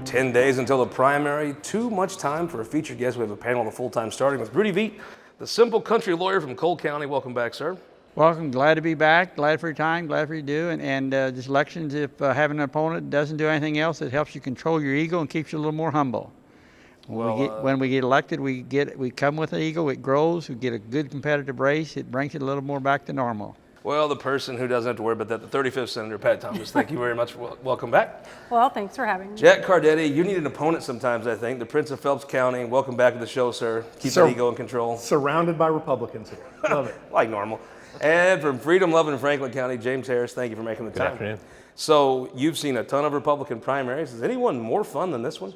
10 days until the primary. Too much time for a featured guest. We have a panel of full-time starting with Rudy Veit, the simple country lawyer from Cole County. Welcome back, sir. Welcome. Glad to be back. Glad for your time. Glad for you do. And just elections, if having an opponent doesn't do anything else, it helps you control your ego and keeps you a little more humble. When we get elected, we come with an ego. It grows. We get a good competitive race. It brings it a little more back to normal. Well, the person who doesn't have to worry about that, the 35th Senator, Pat Thomas, thank you very much. Welcome back. Well, thanks for having me. Jack Cardetti, you need an opponent sometimes, I think. The Prince of Phelps County. Welcome back to the show, sir. Keep the ego in control. Surrounded by Republicans here. Love it. Like normal. And from Freedom Loving in Franklin County, James Harris, thank you for making the time. Good afternoon. So you've seen a ton of Republican primaries. Is anyone more fun than this one?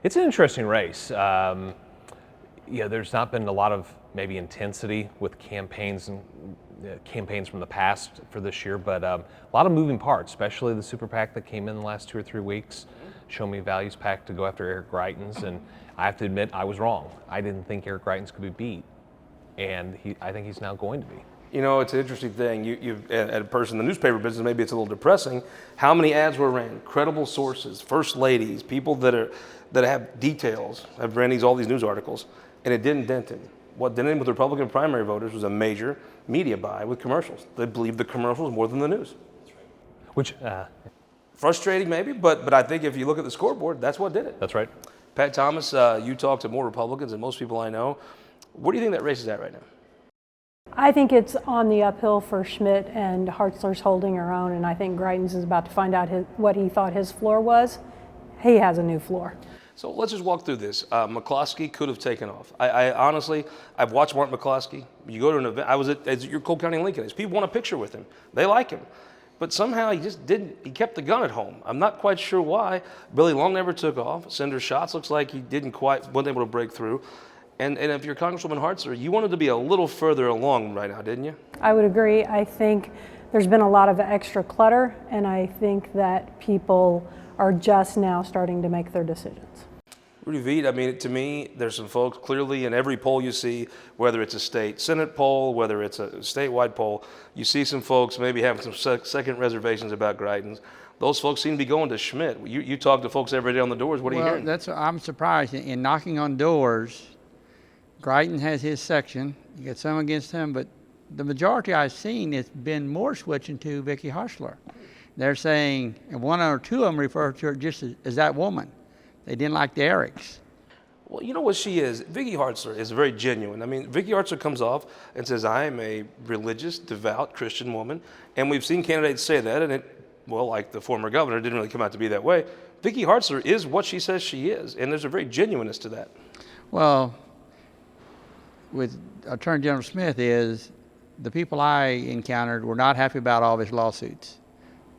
It's an interesting race. There's not been a lot of maybe intensity with campaigns and campaigns from the past for this year, but a lot of moving parts, especially the super PAC that came in the last 2 or 3 weeks, Show Me Values PAC to go after Eric Greitens, and I have to admit I was wrong. I didn't think Eric Greitens could be beat, and I think he's now going to be. You know, it's an interesting thing. You've at a person in the newspaper business, maybe it's a little depressing. How many ads were ran? Credible sources, first ladies, people that have details, have ran all these news articles, and it didn't dent him. What did in with the Republican primary voters was a major media buy with commercials. They believed the commercials more than the news. Which frustrating maybe, but I think if you look at the scoreboard, that's what did it. That's right. Pat Thomas, you talk to more Republicans than most people I know. What do you think that race is at right now? I think it's on the uphill for Schmidt, and Hartzler's holding her own, and I think Greitens is about to find out what he thought his floor was. He has a new floor. So let's just walk through this. McCloskey could have taken off. I honestly, I've watched Mark McCloskey. You go to an event, I was at your Cole County Lincoln. People want a picture with him. They like him. But somehow he just didn't, he kept the gun at home. I'm not quite sure why. Billy Long never took off. Senator Schatz looks like he wasn't able to break through. And if you're Congresswoman Hartzler, you wanted to be a little further along right now, didn't you? I would agree. I think there's been a lot of extra clutter, and I think that people are just now starting to make their decisions. Rudy Veit, I mean, to me, there's some folks clearly in every poll you see, whether it's a state Senate poll, whether it's a statewide poll, you see some folks maybe having some second reservations about Greitens. Those folks seem to be going to Schmidt. You talk to folks every day on the doors. What are you hearing? I'm surprised. In knocking on doors, Greitens has his section. You get some against him, but the majority I've seen has been more switching to Vicky Hartzler. They're saying, and one or two of them refer to her just as that woman. They didn't like the Erics. Well, you know what she is? Vicky Hartzler is very genuine. I mean, Vicky Hartzler comes off and says, I am a religious, devout Christian woman. And we've seen candidates say that, and like the former governor, didn't really come out to be that way. Vicky Hartzler is what she says she is, and there's a very genuineness to that. Well, with Attorney General Smith the people I encountered were not happy about all of his lawsuits.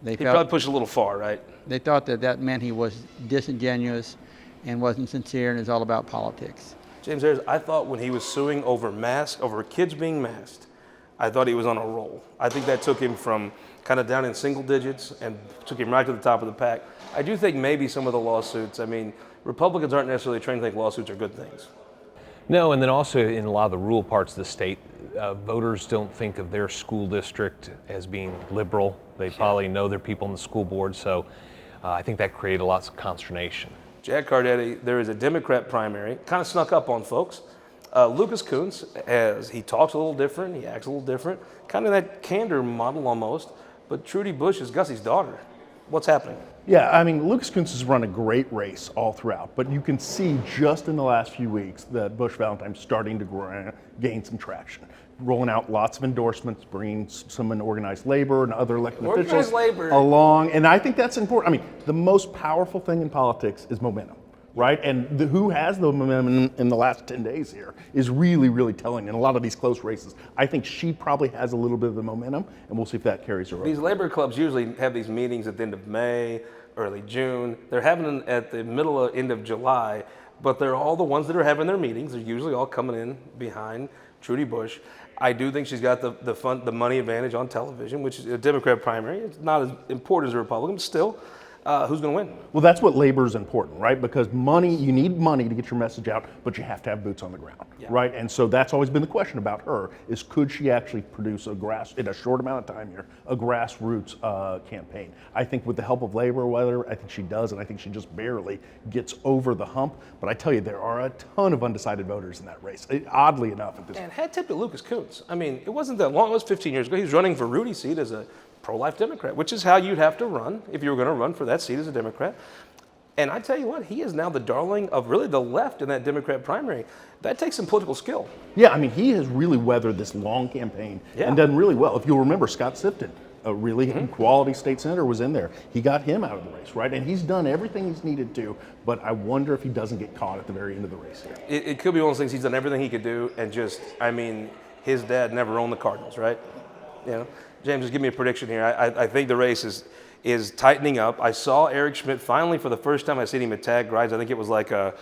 He probably pushed a little far, right? They thought that meant he was disingenuous and wasn't sincere and is all about politics. James Harris, I thought when he was suing over kids being masked, I thought he was on a roll. I think that took him from kind of down in single digits and took him right to the top of the pack. I do think maybe some of the lawsuits, I mean, Republicans aren't necessarily trained to think lawsuits are good things. No, and then also in a lot of the rural parts of the state, voters don't think of their school district as being liberal. They probably know their people in the school board, so I think that created lots of consternation. Jack Cardetti, there is a Democrat primary, kind of snuck up on folks. Lucas Kunce, he talks a little different, he acts a little different, kind of that candor model almost, but Trudy Bush is Gussie's daughter. What's happening? Yeah, I mean, Lucas Kunce has run a great race all throughout, but you can see just in the last few weeks that Bush Valentine's starting to gain some traction, rolling out lots of endorsements, bringing some in organized labor and other elected officials along, and I think that's important. I mean, the most powerful thing in politics is momentum, right? And who has the momentum in the last 10 days here is really, really telling in a lot of these close races. I think she probably has a little bit of the momentum, and we'll see if that carries her over. These labor clubs usually have these meetings at the end of May, early June. They're having them at the end of July, but they're all the ones that are having their meetings. They're usually all coming in behind Trudy Bush. I do think she's got the money advantage on television, which is a Democrat primary. It's not as important as a Republican, but still. who's going to win? Well, that's what labor is important, right? Because you need money to get your message out, but you have to have boots on the ground, right? And so that's always been the question about her, is could she actually produce in a short amount of time here, a grassroots campaign? I think with the help of labor, I think she does, and I think she just barely gets over the hump. But I tell you, there are a ton of undecided voters in that race, oddly enough at this point. And head tip to Lucas Coons. I mean, it wasn't that long, it was 15 years ago. He was running for Rudy's seat as a pro-life Democrat, which is how you'd have to run if you were going to run for that seat as a Democrat. And I tell you what, he is now the darling of really the left in that Democrat primary. That takes some political skill. Yeah, I mean, he has really weathered this long campaign and done really well. If you'll remember, Scott Sifton, a really quality state senator, was in there. He got him out of the race, right? And he's done everything he's needed to, but I wonder if he doesn't get caught at the very end of the race here. It could be one of those things, he's done everything he could do, and just, I mean, his dad never owned the Cardinals, right? You know, James, just give me a prediction here. I think the race is tightening up. I saw Eric Schmidt finally for the first time. I seen him at tag rides. I think it was like a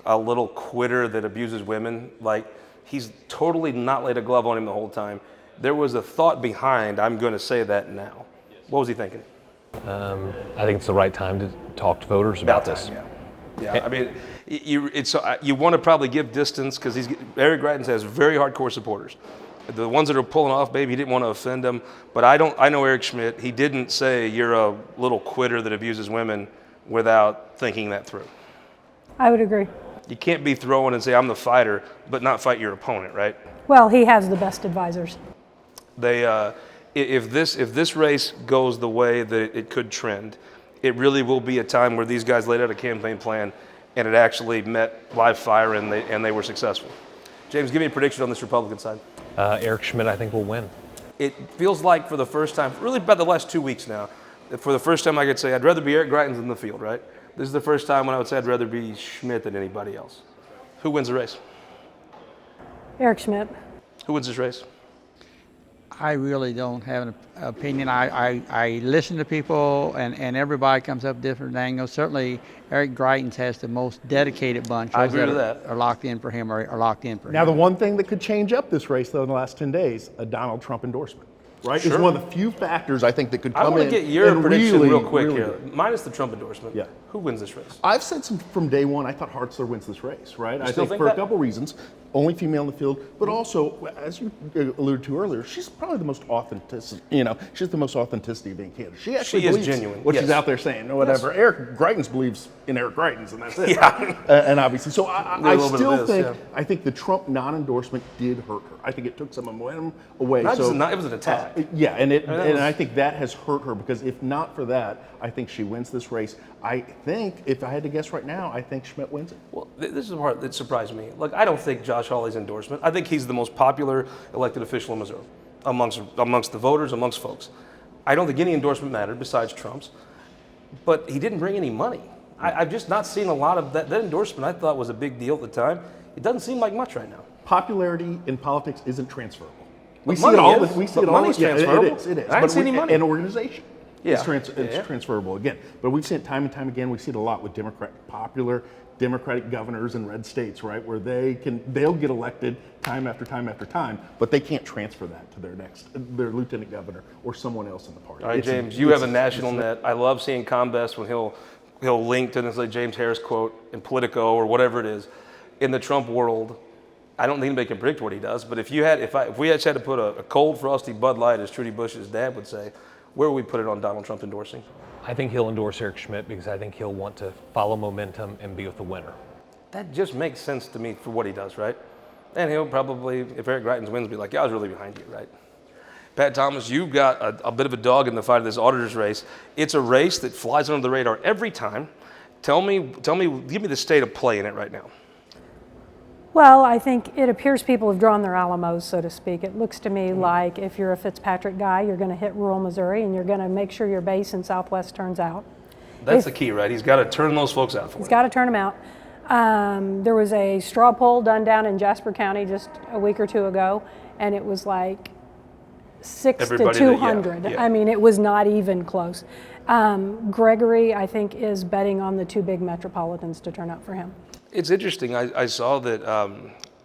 little quitter that abuses women. Like, he's totally not laid a glove on him the whole time. There was a thought behind, I'm going to say that now. What was he thinking? I think it's the right time to talk to voters about this. Yeah. I mean, you want to probably give distance because Eric Greitens has very hardcore supporters. The ones that are pulling off, baby, he didn't want to offend them. But I know Eric Schmidt. He didn't say you're a little quitter that abuses women without thinking that through. I would agree. You can't be throwing and say I'm the fighter, but not fight your opponent, right? Well, he has the best advisors. If this race goes the way that it could trend, it really will be a time where these guys laid out a campaign plan and it actually met live fire and they were successful. James, give me a prediction on this Republican side. Eric Schmidt, I think, will win. It feels like for the first time, really about the last 2 weeks now, that for the first time I could say I'd rather be Eric Greitens in the field, right? This is the first time when I would say I'd rather be Schmidt than anybody else. Who wins the race? Eric Schmidt. Who wins this race? I really don't have an opinion. I listen to people, and everybody comes up with different angles. Certainly, Eric Greitens has the most dedicated bunch. I agree with that. Are locked in for him or are locked in for him. Now, the one thing that could change up this race, though, in the last 10 days, a Donald Trump endorsement, right? Sure. Is one of the few factors I think that could I come in. want to get your and prediction really, real quick really here. good. Minus the Trump endorsement. Yeah. Who wins this race? I've said from day one, I thought Hartzler wins this race, right? I still think think for that? a couple reasons. Only female in the field, but also, as you alluded to earlier, she's probably the most authentic. She's the most authenticity of being candidate. She actually She is believes genuine, what yes. she's out there saying, or whatever. Yes. Eric Greitens believes in Eric Greitens, and that's it. Yeah. And obviously, so I little bit of still this, think yeah. I think the Trump non-endorsement did hurt her. I think it took some momentum away. It was an attack. Yeah, and I think that has hurt her because if not for that, I think she wins this race. I think, if I had to guess right now, I think Schmidt wins it. Well, this is the part that surprised me. Look, I don't think Josh Hawley's endorsement. I think he's the most popular elected official in Missouri amongst the voters, amongst folks. I don't think any endorsement mattered besides Trump's, but he didn't bring any money. I've just not seen a lot of that. That endorsement I thought was a big deal at the time. It doesn't seem like much right now. Popularity in politics isn't transferable. We But see it all. money is. We see But it all. money's Yeah, transferable. it is. I didn't see any money. An organization. Yeah. It's transferable again. But we've seen it time and time again. We see it a lot with popular Democratic governors in red states, right, where they'll get elected time after time after time, but they can't transfer that to their lieutenant governor or someone else in the party. All right, James, you have a national net. I love seeing Combest when he'll link to this like James Harris quote in Politico or whatever it is. In the Trump world, I don't think anybody can predict what he does, but if we had to put a cold frosty Bud Light, as Trudy Bush's dad would say, where would we put it on Donald Trump endorsing? I think he'll endorse Eric Schmidt because I think he'll want to follow momentum and be with the winner. That just makes sense to me for what he does, right? And he'll probably, if Eric Greitens wins, be like, yeah, I was really behind you, right? Pat Thomas, you've got a bit of a dog in the fight of this auditor's race. It's a race that flies under the radar every time. Give me the state of play in it right now. Well, I think it appears people have drawn their Alamos, so to speak. It looks to me like if you're a Fitzpatrick guy, you're going to hit rural Missouri and you're going to make sure your base in Southwest turns out. That's the key, right? He's got to turn those folks out for He's him. got to turn them out. There was a straw poll done down in Jasper County just a week or two ago, and it was like 6 to 200. Yeah. I mean, it was not even close. Gregory, I think, is betting on the two big metropolitans to turn out for him. It's interesting. I saw that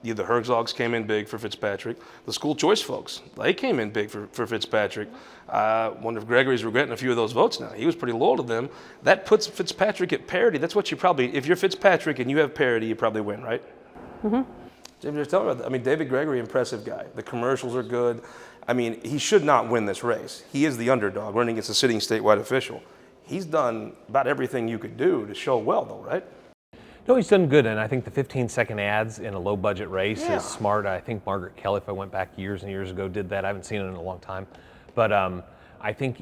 The Herzogs came in big for Fitzpatrick. The school choice folks, they came in big for Fitzpatrick. Wonder if Gregory's regretting a few of those votes now. He was pretty loyal to them. That puts Fitzpatrick at parity. That's what you probably, if you're Fitzpatrick and you have parity, you probably win, right? Mm-hmm. Jim, just tell me about that. I mean, David Gregory, impressive guy. The commercials are good. I mean, he should not win this race. He is the underdog running against a sitting statewide official. He's done about everything you could do to show well, though, right? No, he's done good, and I think the 15-second ads in a low-budget race is smart. I think Margaret Kelly, if I went back years and years ago, did that. I haven't seen it in a long time. But I think,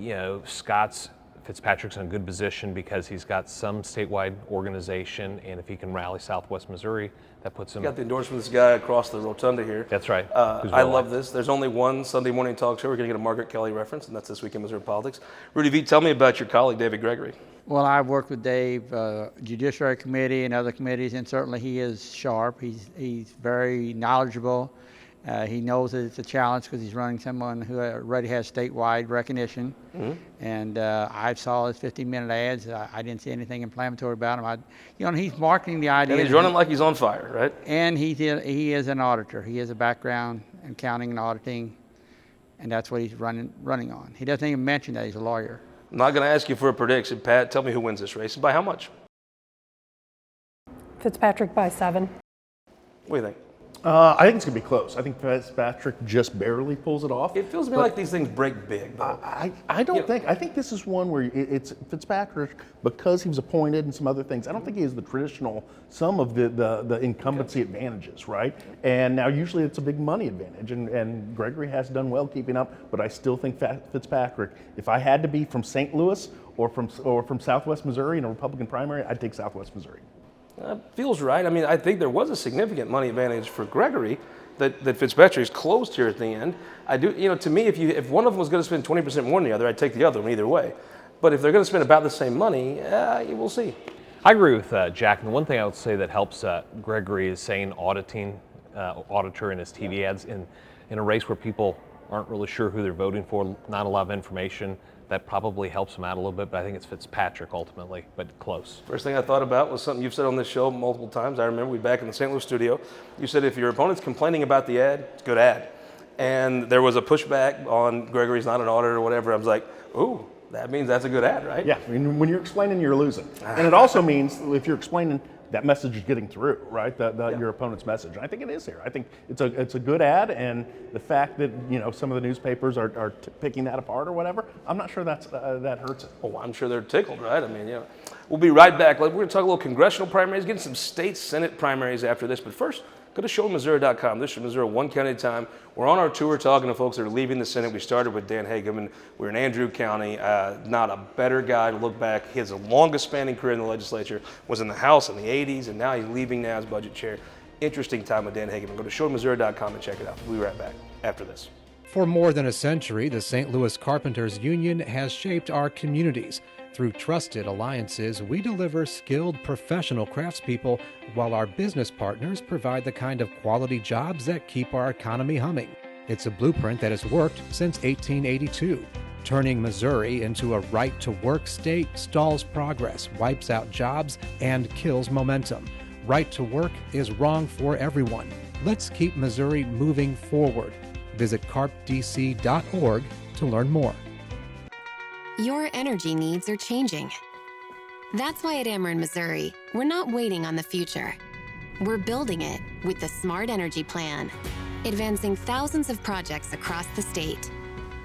Fitzpatrick's in a good position because he's got some statewide organization, and if he can rally Southwest Missouri, that puts him. You got the endorsement of this guy across the rotunda here. That's right. I love this. There's only one Sunday morning talk show. We're going to get a Margaret Kelly reference, and that's This Week in Missouri Politics. Rudy Veit, tell me about your colleague, David Gregory. Well, I've worked with Dave, Judiciary Committee and other committees, and certainly he is sharp. He's very knowledgeable. He knows that it's a challenge because he's running someone who already has statewide recognition. Mm-hmm. And I saw his 15-minute ads. I didn't see anything inflammatory about him. He's marketing the idea. And he's running like he's on fire, right? And he is an auditor. He has a background in accounting and auditing, and that's what he's running on. He doesn't even mention that he's a lawyer. I'm not going to ask you for a prediction, Pat. Tell me who wins this race and by how much? Fitzpatrick by 7. What do you think? I think it's going to be close. I think Fitzpatrick just barely pulls it off. It feels to me like these things break big, though. I don't think. I think this is one where it's Fitzpatrick, because he was appointed and some other things. I don't think he has the traditional, some of the incumbency advantages, right? And now usually it's a big money advantage, and Gregory has done well keeping up, but I still think Fitzpatrick, if I had to be from St. Louis or from Southwest Missouri in a Republican primary, I'd take Southwest Missouri. Feels right. I mean, I think there was a significant money advantage for Gregory that Fitzpatrick's closed here at the end. I do, to me, if one of them was going to spend 20% more than the other, I'd take the other one either way. But if they're going to spend about the same money, we'll see. I agree with Jack. And the one thing I would say that helps Gregory is saying auditor in his TV ads in a race where people aren't really sure who they're voting for, not a lot of information. That probably helps him out a little bit, but I think it's Fitzpatrick ultimately, but close. First thing I thought about was something you've said on this show multiple times. I remember we back in the St. Louis studio. You said if your opponent's complaining about the ad, it's a good ad. And there was a pushback on Gregory's not an auditor or whatever. I was like, ooh, that means that's a good ad, right? Yeah, I mean, when you're explaining, you're losing. And it also means if you're explaining, that message is getting through, right? Your opponent's message. And I think it is here. I think it's a good ad, and the fact that some of the newspapers are picking that apart or whatever, I'm not sure that hurts it. Oh, I'm sure they're tickled, right? I mean, we'll be right back. We're going to talk a little congressional primaries, getting some state Senate primaries after this. But first, go to showmissouri.com. This is Missouri, one county at a time. We're on our tour talking to folks that are leaving the Senate. We started with Dan Hageman. We're in Andrew County. Not a better guy to look back. His longest spanning career in the legislature was in the House in the 80s, and now he's leaving now as budget chair. Interesting time with Dan Hageman. Go to showmissouri.com and check it out. We'll be right back after this. For more than a century, the St. Louis Carpenters Union has shaped our communities. Through trusted alliances, we deliver skilled professional craftspeople while our business partners provide the kind of quality jobs that keep our economy humming. It's a blueprint that has worked since 1882. Turning Missouri into a right-to-work state stalls progress, wipes out jobs, and kills momentum. Right to work is wrong for everyone. Let's keep Missouri moving forward. Visit carpdc.org to learn more. Your energy needs are changing. That's why at Ameren Missouri, we're not waiting on the future. We're building it with the Smart Energy Plan, advancing thousands of projects across the state,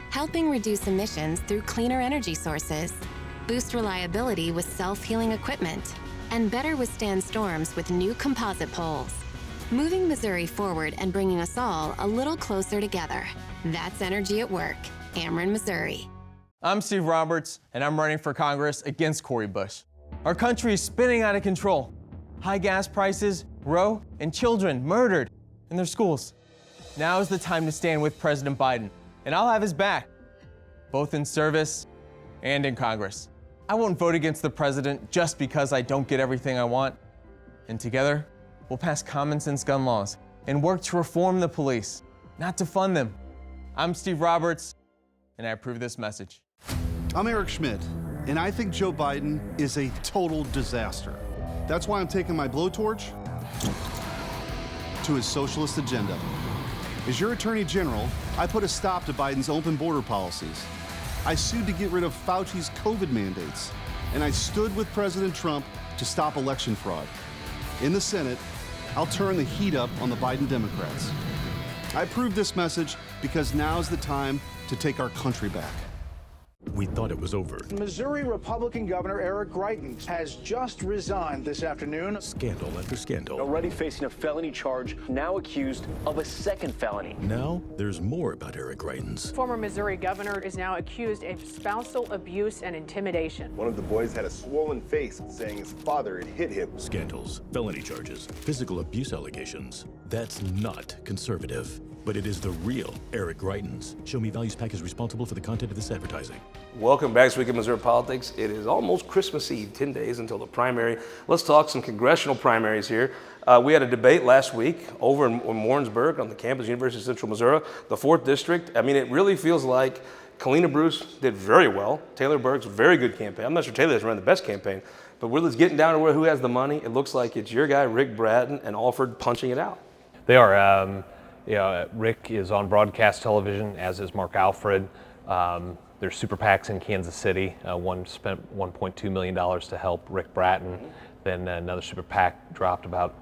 helping reduce emissions through cleaner energy sources, boost reliability with self-healing equipment, and better withstand storms with new composite poles. Moving Missouri forward and bringing us all a little closer together. That's energy at work. Ameren, Missouri. I'm Steve Roberts, and I'm running for Congress against Cori Bush. Our country is spinning out of control. High gas prices, Roe, and children murdered in their schools. Now is the time to stand with President Biden, and I'll have his back, both in service and in Congress. I won't vote against the president just because I don't get everything I want. And together, we'll pass common sense gun laws and work to reform the police, not to fund them. I'm Steve Roberts, and I approve this message. I'm Eric Schmidt, and I think Joe Biden is a total disaster. That's why I'm taking my blowtorch to his socialist agenda. As your Attorney General, I put a stop to Biden's open border policies. I sued to get rid of Fauci's COVID mandates, and I stood with President Trump to stop election fraud. In the Senate, I'll turn the heat up on the Biden Democrats. I approve this message because now's the time to take our country back. We thought it was over. Missouri Republican Governor Eric Greitens has just resigned this afternoon. Scandal after scandal. Already facing a felony charge, now accused of a second felony. Now there's more about Eric Greitens. Former Missouri governor is now accused of spousal abuse and intimidation. One of the boys had a swollen face, saying his father had hit him. Scandals, felony charges, physical abuse allegations. That's not conservative. But it is the real Eric Greitens. Show Me Values PAC is responsible for the content of this advertising. Welcome back to this week in Missouri Politics. It is almost Christmas Eve, 10 days until the primary. Let's talk some congressional primaries here. We had a debate last week over in Warrensburg on the campus of University of Central Missouri, the 4th District. I mean, it really feels like Kalina Bruce did very well. Taylor Burke's very good campaign. I'm not sure Taylor has run the best campaign, but we're just getting down to who has the money. It looks like it's your guy, Rick Bratton, and Alford punching it out. They are. Rick is on broadcast television, as is Mark Alfred. There's super PACs in Kansas City. One spent $1.2 million to help Rick Bratton. Then another super PAC dropped about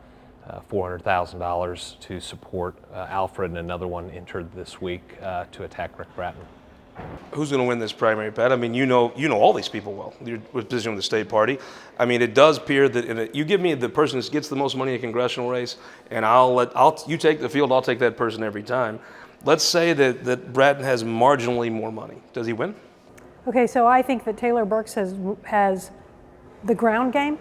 $400,000 to support Alfred, and another one entered this week to attack Rick Bratton. Who's going to win this primary, Pat? I mean, you know all these people well. You're positioned with the state party. I mean, it does appear that you give me the person that gets the most money in a congressional race, and you take the field. I'll take that person every time. Let's say that Bratton has marginally more money. Does he win? Okay, so I think that Taylor Burks has the ground game,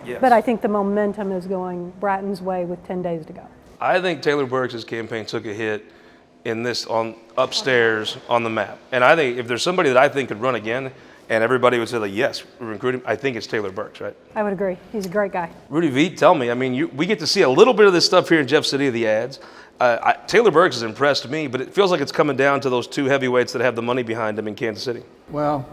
yes. But I think the momentum is going Bratton's way with 10 days to go. I think Taylor Burks' campaign took a hit in this upstairs on the map. And I think if there's somebody that I think could run again and everybody would say, like, yes, recruit him, I think it's Taylor Burks, right? I would agree. He's a great guy. Rudy Veit, tell me, I mean, we get to see a little bit of this stuff here in Jeff City, the ads. Taylor Burks has impressed me, but it feels like it's coming down to those two heavyweights that have the money behind them in Kansas City. Well,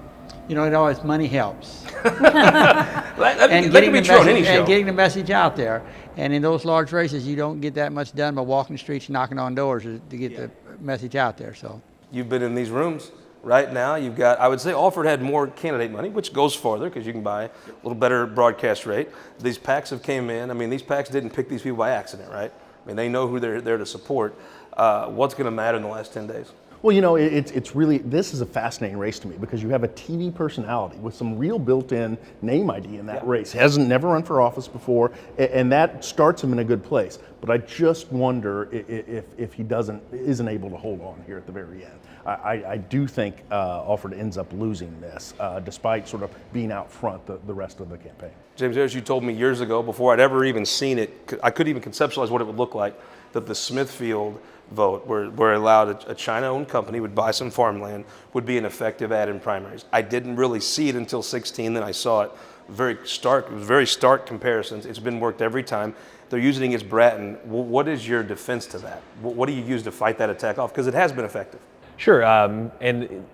it always money helps. that can be true on any show. And getting the message out there. And in those large races, you don't get that much done by walking the streets and knocking on doors to get the message out there. So you've been in these rooms right now. You've got, I would say, Alford had more candidate money, which goes farther because you can buy a little better broadcast rate. These PACs have came in. I mean, these PACs didn't pick these people by accident, right? I mean, they know who they're there to support. What's going to matter in the last 10 days? Well, it's really, this is a fascinating race to me because you have a TV personality with some real built-in name ID in that race. Hasn't never run for office before, and that starts him in a good place. But I just wonder if he isn't able to hold on here at the very end. I do think Alford ends up losing this, despite sort of being out front the rest of the campaign. James Harris, you told me years ago, before I'd ever even seen it, I couldn't even conceptualize what it would look like, that the Smithfield vote, where allowed a China-owned company would buy some farmland, would be an effective ad in primaries. I didn't really see it until 16, then I saw it. Very stark comparisons. It's been worked every time. They're using it against Bratton. What is your defense to that? What do you use to fight that attack off? Because it has been effective. Sure, and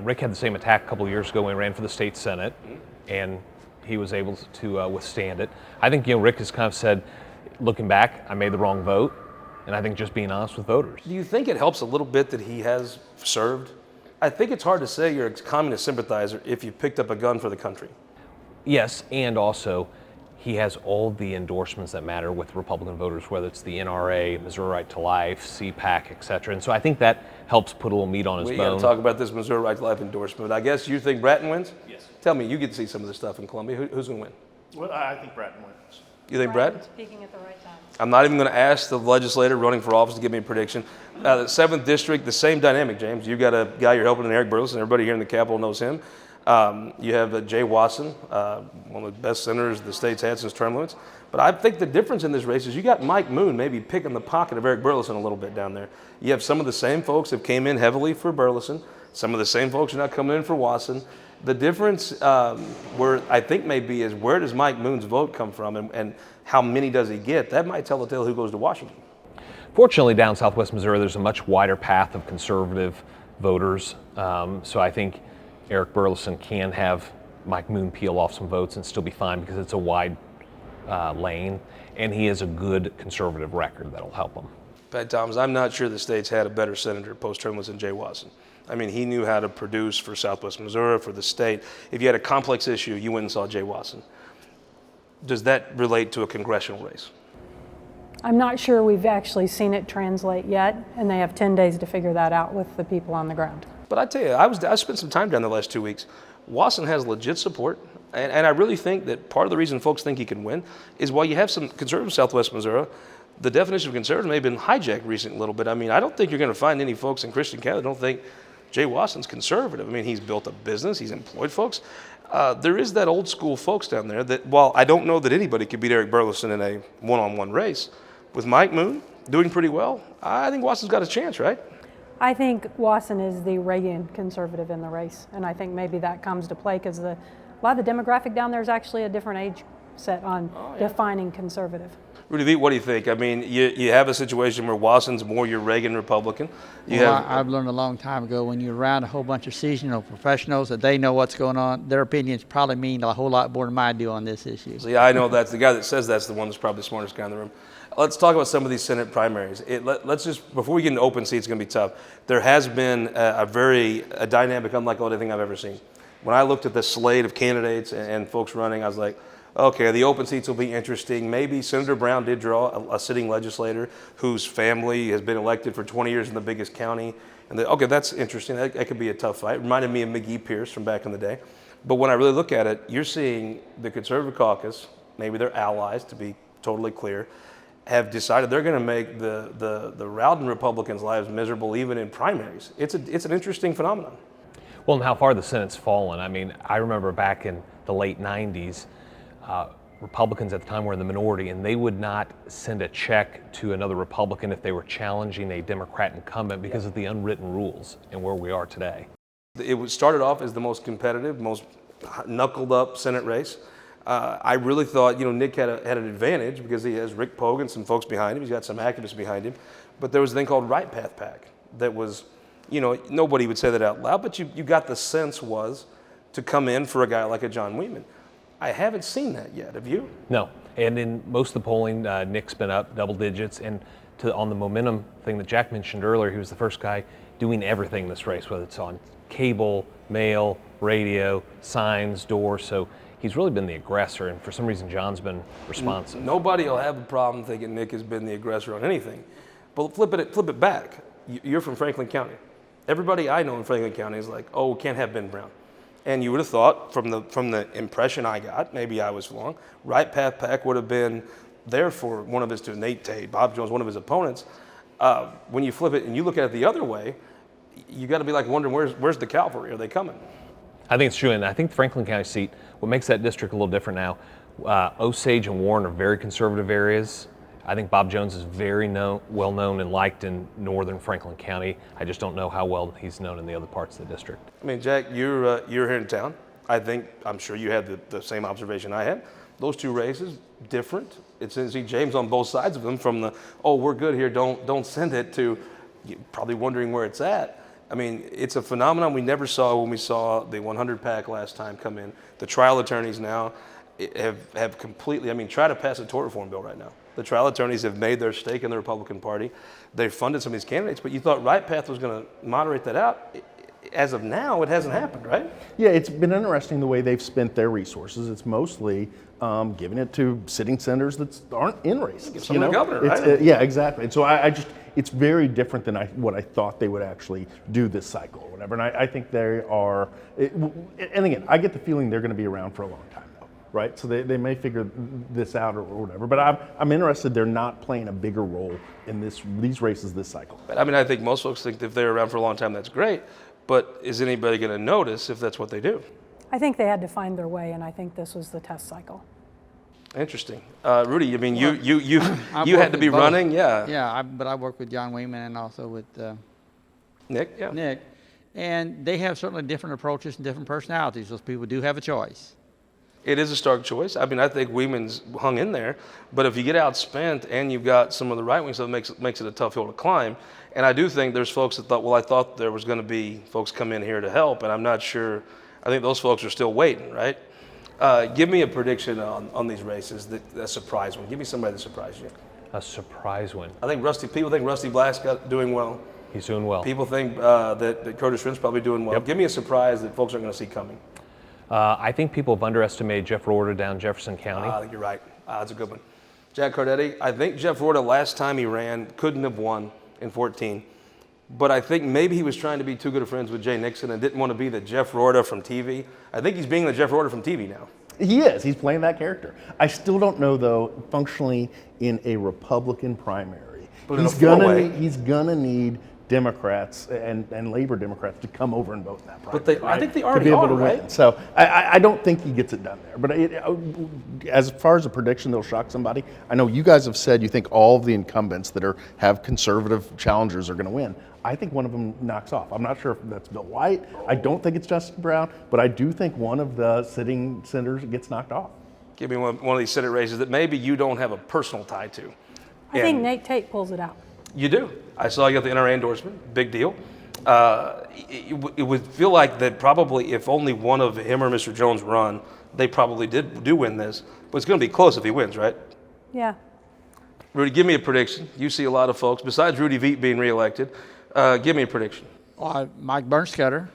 Rick had the same attack a couple of years ago when he ran for the state Senate, and he was able to withstand it. I think Rick has kind of said, looking back, I made the wrong vote, and I think just being honest with voters. Do you think it helps a little bit that he has served? I think it's hard to say you're a communist sympathizer if you picked up a gun for the country. Yes, and also he has all the endorsements that matter with Republican voters, whether it's the NRA, Missouri Right to Life, CPAC, et cetera. And so I think that helps put a little meat on his bone. We got to talk about this Missouri Right to Life endorsement. I guess you think Bratton wins? Yes. Tell me, you get to see some of this stuff in Columbia. Who's going to win? Well, I think Bratton wins. You think Bratton? Speaking at the right time. I'm not even going to ask the legislator running for office to give me a prediction. The 7th District, the same dynamic, James. You've got a guy you're helping in Eric Burleson. Everybody here in the Capitol knows him. You have Jay Watson, one of the best senators the state's had since term limits. But I think the difference in this race is you got Mike Moon maybe picking the pocket of Eric Burleson a little bit down there. You have some of the same folks that came in heavily for Burleson. Some of the same folks are not coming in for Watson. The difference where I think maybe is where does Mike Moon's vote come from and how many does he get? That might tell the tale who goes to Washington. Fortunately, down southwest Missouri, there's a much wider path of conservative voters. So I think Eric Burleson can have Mike Moon peel off some votes and still be fine because it's a wide lane, and he has a good conservative record that'll help him. Pat Thomas, I'm not sure the state's had a better senator post-termless than Jay Watson. I mean, he knew how to produce for Southwest Missouri, for the state. If you had a complex issue, you went and saw Jay Watson. Does that relate to a congressional race? I'm not sure we've actually seen it translate yet, and they have 10 days to figure that out with the people on the ground. But I tell you, I spent some time down the last 2 weeks. Watson has legit support, and I really think that part of the reason folks think he can win is while you have some conservative Southwest Missouri, the definition of conservative may have been hijacked recently a little bit. I mean, I don't think you're going to find any folks in Christian County that don't think Jay Watson's conservative. I mean, he's built a business, he's employed folks. There is that old school folks down there that, while I don't know that anybody could beat Eric Burleson in a one-on-one race, with Mike Moon doing pretty well, I think Watson's got a chance, right? I think Watson is the Reagan conservative in the race, and I think maybe that comes to play because a lot of the demographic down there is actually a different age set on defining conservative. Rudy Veit, what do you think? I mean, you have a situation where Watson's more your Reagan Republican. I've learned a long time ago when you're around a whole bunch of seasonal professionals that they know what's going on, their opinions probably mean a whole lot more than mine do on this issue. See, I know that's the guy that says that's the one that's probably the smartest guy in the room. Let's talk about some of these Senate primaries. Let's just, before we get into open seats, it's going to be tough. There has been a dynamic unlike anything I've ever seen. When I looked at the slate of candidates and folks running, I was like, okay, the open seats will be interesting. Maybe Senator Brown did draw a sitting legislator whose family has been elected for 20 years in the biggest county. And okay, that's interesting. That could be a tough fight. Reminded me of McGee Pierce from back in the day. But when I really look at it, you're seeing the conservative caucus, maybe their allies, to be totally clear, have decided they're going to make the Rowden Republicans' lives miserable even in primaries. It's an interesting phenomenon. Well, and how far the Senate's fallen. I mean, I remember back in the late 90s, Republicans at the time were in the minority, and they would not send a check to another Republican if they were challenging a Democrat incumbent because of the unwritten rules and where we are today. It started off as the most competitive, most knuckled up Senate race. I really thought, Nick had an advantage because he has Rick Pogue and some folks behind him. He's got some activists behind him. But there was a thing called Right Path PAC that was, nobody would say that out loud, but you got the sense was to come in for a guy like a John Wieman. I haven't seen that yet. Have you? No. And in most of the polling, Nick's been up double digits. And on the momentum thing that Jack mentioned earlier, he was the first guy doing everything in this race, whether it's on cable, mail, radio, signs, doors. So he's really been the aggressor, and for some reason, John's been responsive. Nobody will have a problem thinking Nick has been the aggressor on anything. But flip it back. You're from Franklin County. Everybody I know in Franklin County is like, oh, can't have Ben Brown. And you would have thought, from the impression I got, maybe I was wrong, Right Path PAC would have been there for one of his two, Nate Tate, Bob Jones, one of his opponents. When you flip it and you look at it the other way, you got to be like wondering, where's the cavalry? Are they coming? I think it's true, and I think the Franklin County seat, what makes that district a little different now, Osage and Warren are very conservative areas. I think Bob Jones is very well known and liked in northern Franklin County. I just don't know how well he's known in the other parts of the district. I mean, Jack, you're here in town. I'm sure you had the same observation I had. Those two races, different. It's see James on both sides of them, from the, oh, we're good here, don't send it, to probably wondering where it's at. I mean, it's a phenomenon we never saw when we saw the 100 PAC last time come in. The trial attorneys now have completely, try to pass a tort reform bill right now. The trial attorneys have made their stake in the Republican Party. They've funded some of these candidates, but you thought Right Path was going to moderate that out. As of now, it hasn't happened, right? Yeah, it's been interesting the way they've spent their resources. It's mostly giving it to sitting senators that aren't in races. Give some to the governor, right? Yeah, exactly. And so it's very different than what I thought they would actually do this cycle or whatever. And I think they are, and again, I get the feeling they're going to be around for a long time. Right, so they may figure this out or whatever, but I'm interested they're not playing a bigger role in these races this cycle. I think most folks think that if they're around for a long time, that's great, but is anybody going to notice if that's what they do? I think they had to find their way, and I think this was the test cycle. Interesting. Rudy, you had to be running, yeah. Yeah, but I work with John Wieman and also with Nick, yeah. Nick, and they have certainly different approaches and different personalities. Those people do have a choice. It is a stark choice. I think Wieman's hung in there, but if you get outspent and you've got some of the right-wing stuff, it makes it a tough hill to climb. And I do think there's folks that thought, well, I thought there was going to be folks come in here to help, and I'm not sure. I think those folks are still waiting, right? Give me a prediction on these races, a surprise one. Give me somebody that surprised you. A surprise win. I think people think Rusty Blask's doing well. He's doing well. People think that Curtis Shrimp's probably doing well. Yep. Give me a surprise that folks aren't going to see coming. I think people have underestimated Jeff Rorter down Jefferson County. I think you're right. That's a good one. Jack Cardetti, I think Jeff Rorter last time he ran couldn't have won in 14. But I think maybe he was trying to be too good of friends with Jay Nixon and didn't want to be the Jeff Rorter from TV. I think he's being the Jeff Rorter from TV now. He is. He's playing that character. I still don't know, though, functionally in a Republican primary. But he's gonna need Democrats and Labor Democrats to come over and vote in that primary. But I think they already to be able are, to right? win. So I don't think he gets it done there. But as far as a prediction that'll shock somebody, I know you guys have said you think all of the incumbents that have conservative challengers are going to win. I think one of them knocks off. I'm not sure if that's Bill White. I don't think it's Justin Brown, but I do think one of the sitting senators gets knocked off. Give me one of these Senate races that maybe you don't have a personal tie to. I think Nate Tate pulls it out. You do. I saw you got the NRA endorsement. Big deal. It would feel like that probably if only one of him or Mr. Jones run, they probably do win this. But it's going to be close if he wins, right? Yeah. Rudy, give me a prediction. You see a lot of folks, besides Rudy Veit being reelected, give me a prediction. Mike Bernskoetter.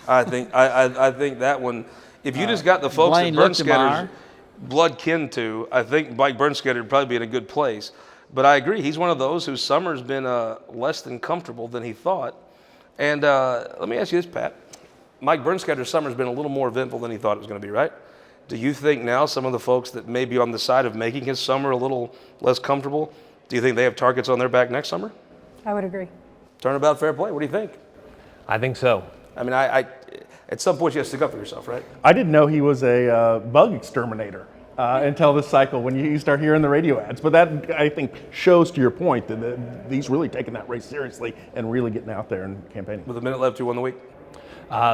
I think that one, if you just got the folks Blaine that Bernsketter's Lichtenmeyer. blood kin to, I think Mike Bernskoetter would probably be in a good place. But I agree, he's one of those whose summer's been less than comfortable than he thought. And let me ask you this, Pat. Mike Bernsketter's summer's been a little more eventful than he thought it was going to be, right? Do you think now some of the folks that may be on the side of making his summer a little less comfortable, do you think they have targets on their back next summer? I would agree. Turnabout fair play, what do you think? I think so. I mean, I at some point you have to stick up for yourself, right? I didn't know he was a bug exterminator until this cycle when you start hearing the radio ads. But that, I think, shows to your point that he's really taking that race seriously and really getting out there and campaigning. With a minute left, who won the week?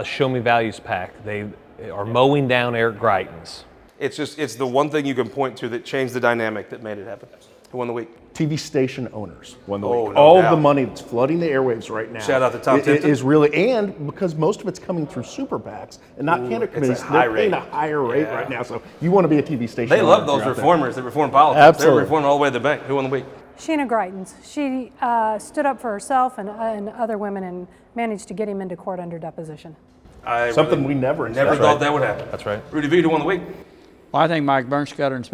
Show Me Values PAC. They are mowing down Eric Greitens. It's the one thing you can point to that changed the dynamic that made it happen. Who won the week? TV station owners won the week. No All doubt. the money that's flooding the airwaves right now. Shout out to Tom Tipton. Is really, and because most of it's coming through super PACs and not candidate committees, they're paying a higher rate right now. So you want to be a TV station. They love those reformers that reform politics. Absolutely. They're reforming all the way to the bank. Who won the week? Sheena Greitens. She stood up for herself and other women and managed to get him into court under deposition. Something we never thought that would happen. That's right. Rudy Veit, who won the week? Well, I think Mike Bernskoetter and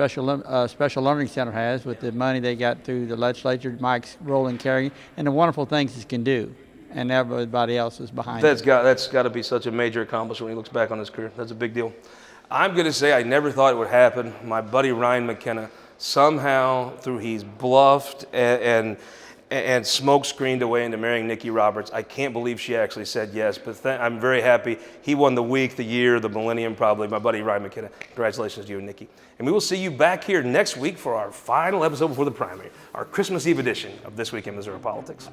Special Learning Center has with the money they got through the legislature, Mike's role in carrying, and the wonderful things he can do, and everybody else is behind That's it. got to be such a major accomplishment when he looks back on his career. That's a big deal. I'm going to say I never thought it would happen. My buddy Ryan McKenna, somehow through he's bluffed and smoke screened away into marrying Nikki Roberts. I can't believe she actually said yes, but I'm very happy. He won the week, the year, the millennium probably, my buddy Ryan McKenna. Congratulations to you and Nikki. And we will see you back here next week for our final episode before the primary, our Christmas Eve edition of This Week in Missouri Politics.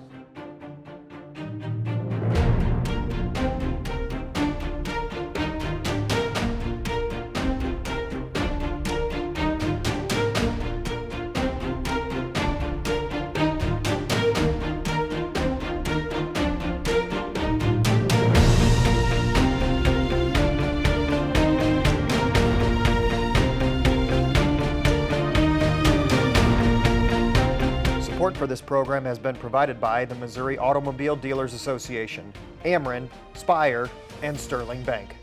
Support for this program has been provided by the Missouri Automobile Dealers Association, Ameren, Spire, and Sterling Bank.